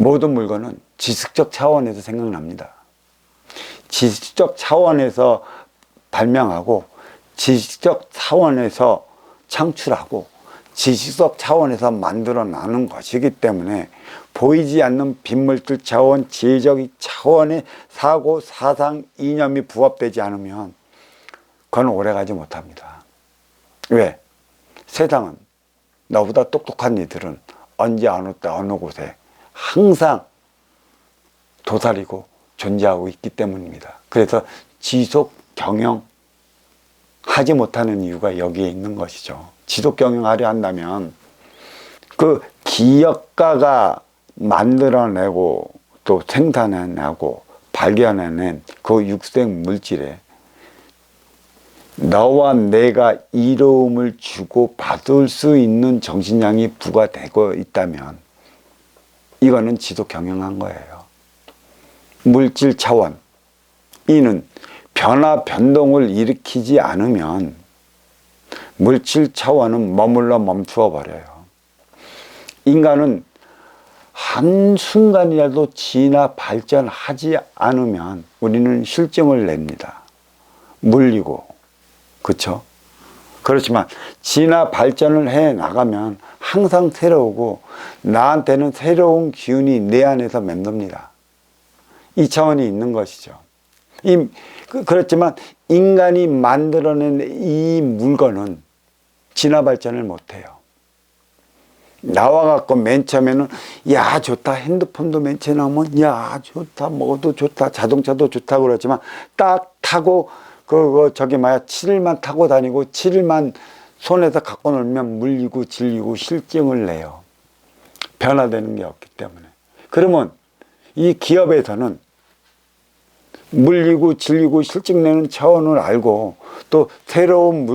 모든 물건은 지식적 차원에서 생각납니다. 지식적 차원에서 발명하고 지식적 차원에서 창출하고 지식적 차원에서 만들어나는 것이기 때문에 보이지 않는 빈물질 차원, 지혜적 차원의 사고, 사상, 이념이 부합되지 않으면 그건 오래가지 못합니다. 왜? 세상은 너보다 똑똑한 이들은 언제 어느 때 어느 곳에 항상 도사리고 존재하고 있기 때문입니다. 그래서 지속 경영하지 못하는 이유가 여기에 있는 것이죠. 지속 경영하려 한다면 그 기업가가 만들어내고 또 생산해내고 발견해낸 그 육생 물질에 너와 내가 이로움을 주고 받을 수 있는 정신량이 부과되고 있다면 이거는 지속 경영한 거예요. 물질 차원, 이는 변화 변동을 일으키지 않으면 물질 차원은 머물러 멈추어 버려요. 인간은 한순간이라도 진화 발전하지 않으면 우리는 실증을 냅니다. 물리고, 그렇죠? 그렇지만 진화 발전을 해 나가면 항상 새로우고 나한테는 새로운 기운이 내 안에서 맴돕니다. 이 차원이 있는 것이죠. 그렇지만 인간이 만들어낸 이 물건은 진화 발전을 못해요. 나와갖고 맨 처음에는 야 좋다, 핸드폰도 맨 처음에 나오면 야 좋다, 뭐도 좋다, 자동차도 좋다 그러지만 딱 타고 저기 7일만 타고 다니고 7일만 손에서 갖고 놀면 물리고 질리고 실증을 내요. 변화되는 게 없기 때문에. 그러면 이 기업에서는 물리고 질리고 실증내는 차원을 알고 또 새로운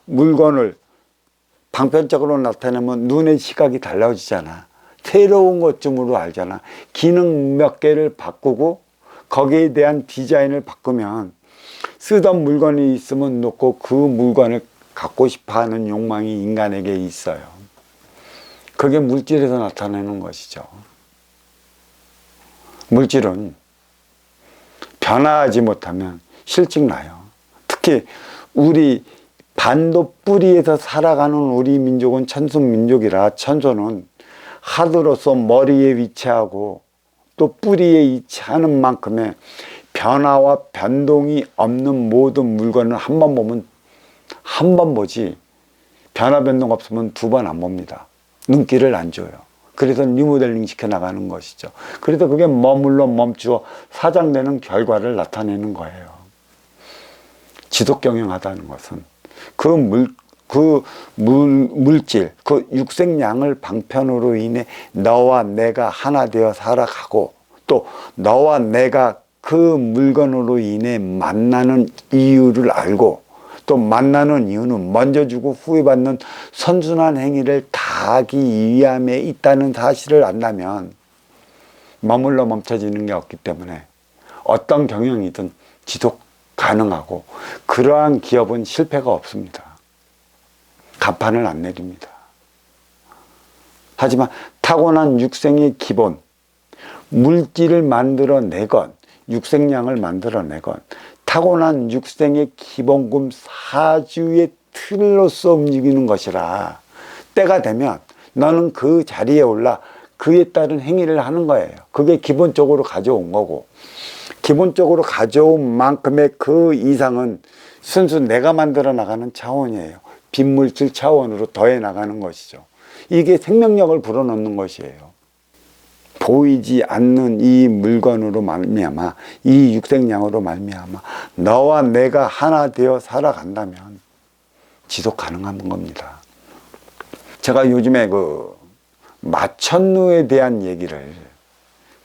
물건을 방편적으로 나타내면 눈의 시각이 달라지잖아. 새로운 것쯤으로 알잖아. 기능 몇 개를 바꾸고 거기에 대한 디자인을 바꾸면 쓰던 물건이 있으면 놓고 그 물건을 갖고 싶어 하는 욕망이 인간에게 있어요. 그게 물질에서 나타내는 것이죠. 물질은 변화하지 못하면 실증나요. 특히 우리 반도 뿌리에서 살아가는 우리 민족은 천손민족이라 천손은 하드로서 머리에 위치하고 또 뿌리에 위치하는 만큼의 변화와 변동이 없는 모든 물건을 한 번 보면 한 번 보지 변화 변동 없으면 두 번 안 봅니다. 눈길을 안 줘요. 그래서 리모델링 시켜나가는 것이죠. 그래서 그게 머물러 멈추어 사장되는 결과를 나타내는 거예요. 지속 경영하다는 것은 물질, 그 육생량을 방편으로 인해 너와 내가 하나 되어 살아가고 또 너와 내가 그 물건으로 인해 만나는 이유를 알고 또 만나는 이유는 먼저 주고 후회 받는 선순환 행위를 다하기 위함에 있다는 사실을 안다면 머물러 멈춰지는 게 없기 때문에 어떤 경영이든 지속 가능하고 그러한 기업은 실패가 없습니다. 간판을 안 내립니다. 하지만 타고난 육생의 기본, 물질을 만들어내건 육생량을 만들어내건 타고난 육생의 기본금 사주의 틀로서 움직이는 것이라 때가 되면 너는 그 자리에 올라 그에 따른 행위를 하는 거예요. 그게 기본적으로 가져온 거고 기본적으로 가져온 만큼의 그 이상은 순수 내가 만들어 나가는 차원이에요. 빈물질 차원으로 더해 나가는 것이죠. 이게 생명력을 불어넣는 것이에요. 보이지 않는 이 물건으로 말미암아 이 육생량으로 말미암아 너와 내가 하나 되어 살아간다면 지속 가능한 겁니다. 제가 요즘에 마천루에 대한 얘기를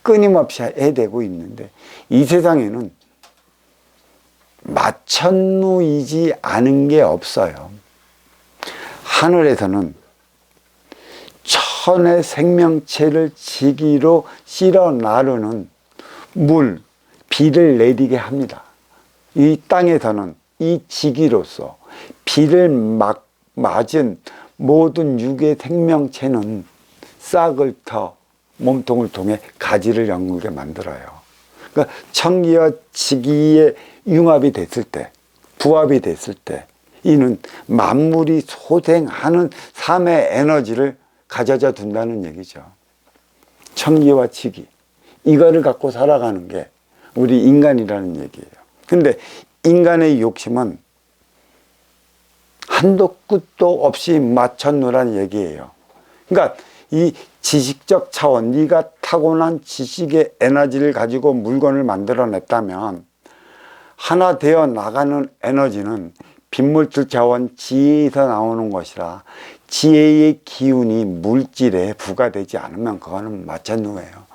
끊임없이 해대고 있는데 이 세상에는 마천루이지 않은 게 없어요. 하늘에서는 천의 생명체를 지기로 실어 나르는 물, 비를 내리게 합니다. 이 땅에서는 이 지기로서 비를 맞은 모든 육의 생명체는 싹을 터 몸통을 통해 가지를 연구게 만들어요. 그러니까 청기와 지기의 융합이 됐을 때, 부합이 됐을 때 이는 만물이 소생하는 삶의 에너지를 가져다 둔다는 얘기죠. 청기와 지기, 이거를 갖고 살아가는 게 우리 인간이라는 얘기예요. 근데 인간의 욕심은 한도 끝도 없이 맞춰놓으라는 얘기예요. 그러니까 이 지식적 차원, 네가 타고난 지식의 에너지를 가지고 물건을 만들어냈다면 하나 되어 나가는 에너지는 빈물질 차원 지혜에서 나오는 것이라 지혜의 기운이 물질에 부과되지 않으면 그거는 마찬가지예요.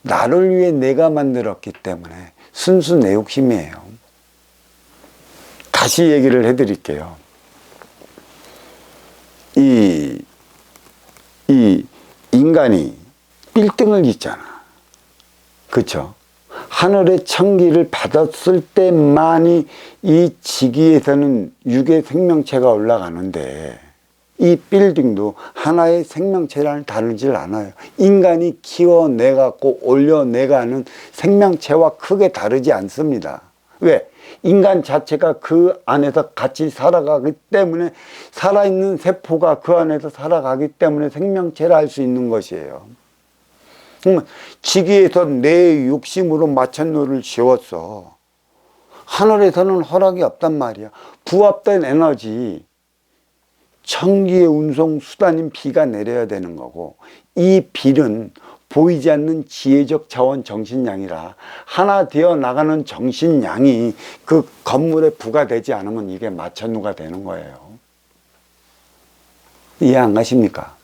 나를 위해 내가 만들었기 때문에 순수 내 욕심이에요. 다시 얘기를 해드릴게요. 이 인간이 빌딩을 짓잖아. 그쵸? 하늘의 청기를 받았을 때만이 이 지기에서는 육의 생명체가 올라가는데 이 빌딩도 하나의 생명체를 다루질 않아요. 인간이 키워내갖고 올려내가는 생명체와 크게 다르지 않습니다. 왜? 인간 자체가 그 안에서 같이 살아가기 때문에 살아있는 세포가 그 안에서 살아가기 때문에 생명체를 할 수 있는 것이에요. 지기에서 내 욕심으로 마천루를 지웠어. 하늘에서는 허락이 없단 말이야. 부합된 에너지, 청기의 운송 수단인 비가 내려야 되는 거고, 이 비는 보이지 않는 지혜적 차원 정신량이라 하나 되어 나가는 정신량이 그 건물에 부과되지 않으면 이게 마천루가 되는 거예요. 이해 안 가십니까?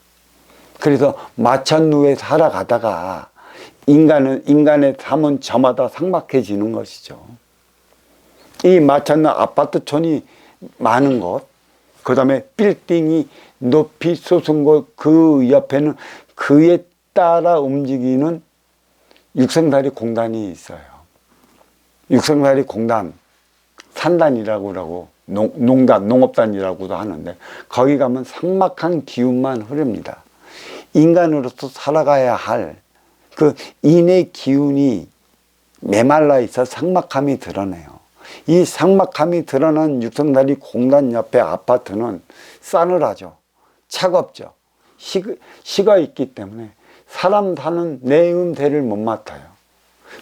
그래서 마천루에 살아가다가 인간의 삶은 저마다 삭막해지는 것이죠. 이 마천루 아파트촌이 많은 곳, 그 다음에 빌딩이 높이 솟은 곳, 그 옆에는 그에 따라 움직이는 육생살이 공단이 있어요. 육생살이 공단, 산단이라고 농업단이라고도 하는데 거기 가면 삭막한 기운만 흐릅니다. 인간으로서 살아가야 할 그 인의 기운이 메말라 있어 삭막함이 드러내요. 이 삭막함이 드러난 육성다리 공단 옆에 아파트는 싸늘하죠. 차갑죠. 식어 있기 때문에 사람 사는 내음새를 못 맡아요.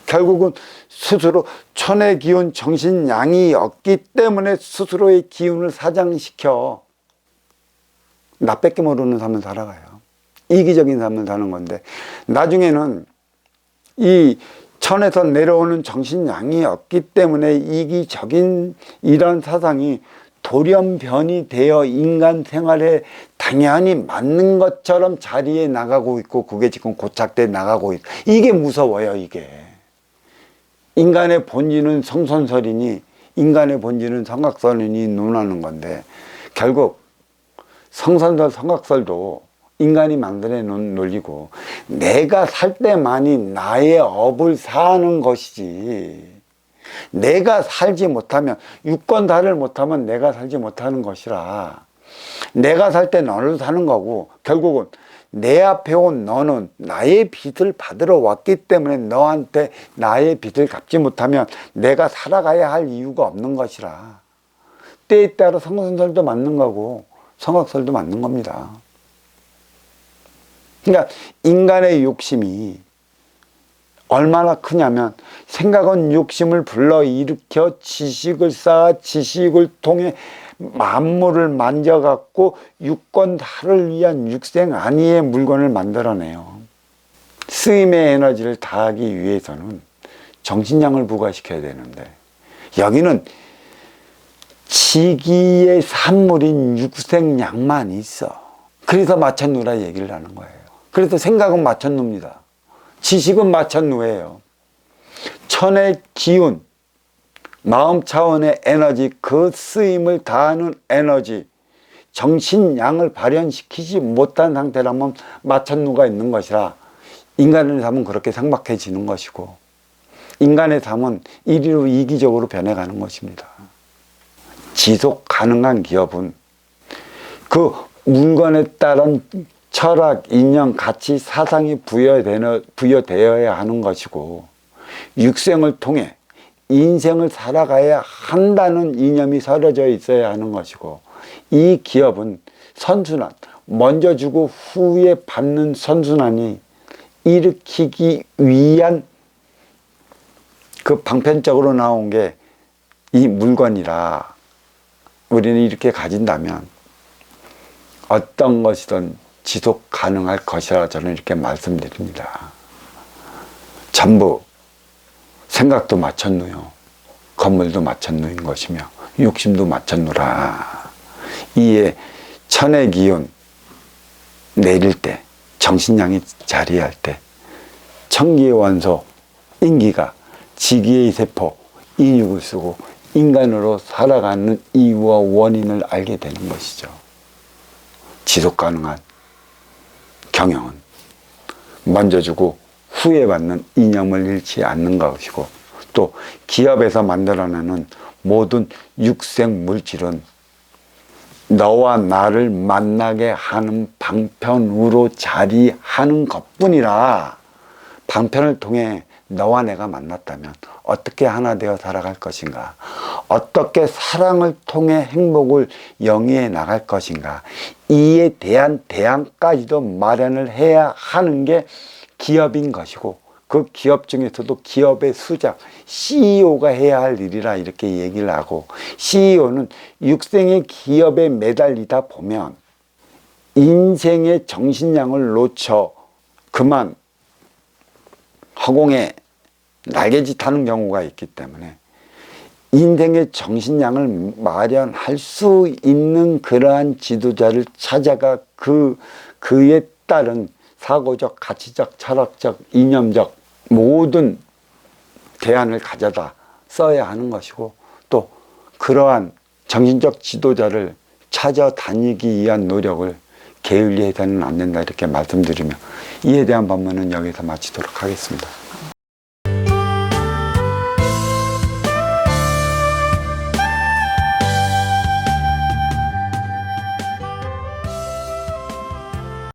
결국은 스스로 천의 기운 정신량이 없기 때문에 스스로의 기운을 사장시켜 나밖에 모르는 삶을 살아가요. 이기적인 삶을 사는 건데 나중에는 이 천에서 내려오는 정신량이 없기 때문에 이기적인 이런 사상이 돌연변이 되어 인간 생활에 당연히 맞는 것처럼 자리에 나가고 있고 그게 지금 고착돼 나가고 있고 이게 무서워요. 이게 인간의 본질은 성선설이니 인간의 본질은 성악설이니 논하는 건데 결국 성선설 성악설도 인간이 만들어 놓은 논리고 내가 살 때만이 나의 업을 사는 것이지 내가 살지 못하면 유권다를 못하면 내가 살지 못하는 것이라 내가 살 때 너를 사는 거고 결국은 내 앞에 온 너는 나의 빚을 받으러 왔기 때문에 너한테 나의 빚을 갚지 못하면 내가 살아가야 할 이유가 없는 것이라 때에 따라 성선설도 맞는 거고 성악설도 맞는 겁니다. 그러니까 인간의 욕심이 얼마나 크냐면 생각은 욕심을 불러일으켜 지식을 쌓아 지식을 통해 만물을 만져갖고 유권다를 위한 육생 안위의 물건을 만들어내요. 쓰임의 에너지를 다하기 위해서는 정신량을 부과시켜야 되는데 여기는 지기의 산물인 육생량만 있어. 그래서 마천루라 얘기를 하는 거예요. 그래서 생각은 마천루입니다. 지식은 마천루예요. 천의 기운, 마음 차원의 에너지, 그 쓰임을 다하는 에너지, 정신량을 발현시키지 못한 상태라면 마천루가 있는 것이라 인간의 삶은 그렇게 삭막해지는 것이고 인간의 삶은 이리로 이기적으로 변해가는 것입니다. 지속 가능한 기업은 그 물건에 따른 철학, 이념, 가치, 사상이 부여되어야 하는 것이고 육생을 통해 인생을 살아가야 한다는 이념이 서려져 있어야 하는 것이고 이 기업은 선순환, 먼저 주고 후에 받는 선순환이 일으키기 위한 그 방편적으로 나온 게 이 물건이라 우리는 이렇게 가진다면 어떤 것이든 지속 가능할 것이라 저는 이렇게 말씀드립니다. 전부 생각도 맞췄누요, 건물도 맞췄누인 것이며 욕심도 맞췄누라. 이에 천의 기운 내릴 때, 정신량이 자리할 때 천기의 원소 인기가 지기의 세포 인육을 쓰고 인간으로 살아가는 이유와 원인을 알게 되는 것이죠. 지속 가능한 경영은 먼저 주고 후에 받는 이념을 잃지 않는 것이고 또 기업에서 만들어내는 모든 육생 물질은 너와 나를 만나게 하는 방편으로 자리하는 것뿐이라 방편을 통해 너와 내가 만났다면 어떻게 하나 되어 살아갈 것인가, 어떻게 사랑을 통해 행복을 영위해 나갈 것인가, 이에 대한 대안까지도 마련을 해야 하는 게 기업인 것이고 그 기업 중에서도 기업의 수장, CEO가 해야 할 일이라 이렇게 얘기를 하고 CEO는 육생의 기업에 매달리다 보면 인생의 정신량을 놓쳐 그만 허공에 날개짓 하는 경우가 있기 때문에 인생의 정신량을 마련할 수 있는 그러한 지도자를 찾아가 그에 따른 사고적, 가치적, 철학적, 이념적 모든 대안을 가져다 써야 하는 것이고 또 그러한 정신적 지도자를 찾아다니기 위한 노력을 게을리해서는 안 된다 이렇게 말씀드리며 이에 대한 법문은 여기서 마치도록 하겠습니다.